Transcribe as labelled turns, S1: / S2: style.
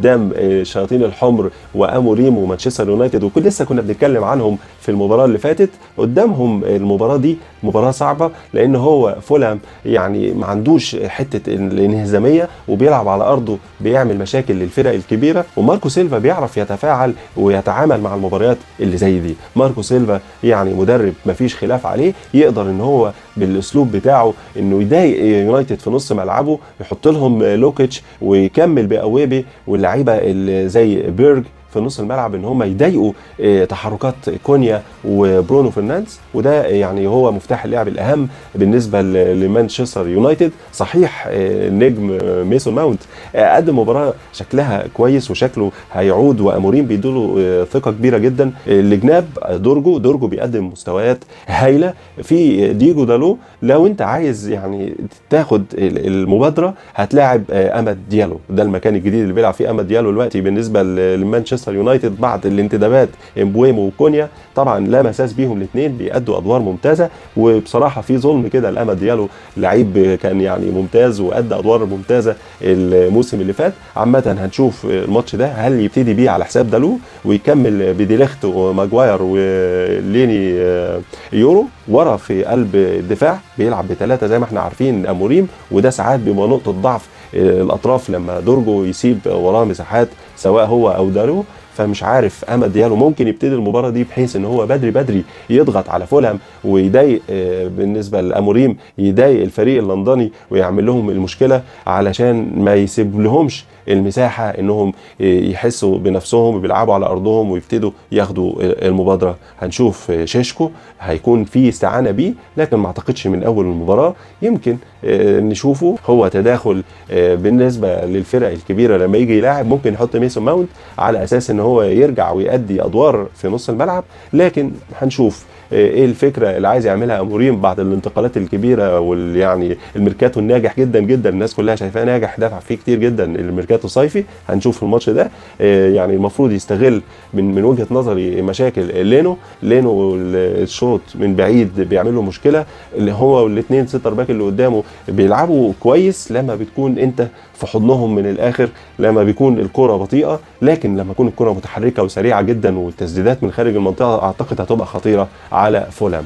S1: قدام الشياطين الحمر واموريم ومانشستر يونايتد، وكل لسه كنا بنتكلم عنهم في المباراه اللي فاتت. قدامهم المباراه دي مباراه صعبه، لان هو فولهام يعني ما عندوش حته الانهزاميه، وبيلعب على ارضه بيعمل مشاكل للفرق الكبيره، وماركو سيلفا بيعرف يتفاعل ويتعامل مع المباريات اللي زي دي. ماركو سيلفا يعني مدرب ما فيش خلاف عليه، يقدر ان هو بالاسلوب بتاعه انه يضايق يونايتد في نص ملعبه، يحط لهم لوكيتش ويكمل باويبي واللعيبه اللي زي بيرج في نص الملعب، ان هم يضايقوا تحركات كونيا وبرونو فرنانديز، وده يعني هو مفتاح اللعب الاهم بالنسبه لمانشستر يونايتد. صحيح النجم ميسون ماونت قدم مباراه شكلها كويس وشكله هيعود، واموريم بيدوله ثقه كبيره جدا. الجناب دورجو بيقدم مستويات هايله. في ديجو دالو، لو انت عايز يعني تاخد المبادره هتلاعب اماد ديالو، ده المكان الجديد اللي بيلعب فيه اماد ديالو دلوقتي بالنسبه لمانشستر يونايتد بعد الانتدابات امبويمو وكونيا. طبعا لا مساس بيهم الاثنين، بيأدوا ادوار ممتازه، وبصراحه في ظلم كده لاماد ديالو، لعيب كان يعني ممتاز وادى ادوار ممتازه الموسم اللي فات. عامه هنشوف الماتش ده هل يبتدي بيه على حساب دالو ويكمل بديليخت وماجواير وليني يورو ورا في قلب الدفاع، بيلعب بثلاثه زي ما احنا عارفين اموريم، وده ساعات بيبقى نقطه ضعف الاطراف لما دورجو يسيب وراه مساحات سواء هو او دالو. فمش عارف اماد ديالو ممكن يبتدي المباراه دي بحيث ان هو بدري يضغط على فولهام ويضايق بالنسبه لاموريم، يضايق الفريق اللندني ويعمل لهم المشكله، علشان ما يسيب لهمش المساحه انهم يحسوا بنفسهم وبيلعبوا على ارضهم ويبتدوا ياخدوا المبادره. هنشوف شيشكو هيكون في استعانه بيه، لكن ما اعتقدش من اول المباراه. يمكن نشوفه هو تداخل بالنسبه للفرق الكبيره لما يجي يلاعب، ممكن يحط ميسون ماونت على اساس ان هو يرجع ويؤدي ادوار في نص الملعب، لكن هنشوف ايه الفكره اللي عايز يعملها اموريم بعد الانتقالات الكبيره يعني الميركاتو الناجح جدا الناس كلها شايفاه ناجح، دافع فيه كتير جدا الميركاتو الصيفي. هنشوف الماتش ده يعني المفروض يستغل من وجهه نظري مشاكل لينو الشوط من بعيد بيعمل له مشكله، اللي هو والاثنين سنتر باك اللي قدامه بيلعبوا كويس لما بتكون انت في حضنهم من الاخر، لما بيكون الكره بطيئه، لكن لما تكون الكره متحركه وسريعه جدا والتسديدات من خارج المنطقه اعتقد هتبقى خطيره على فولهام.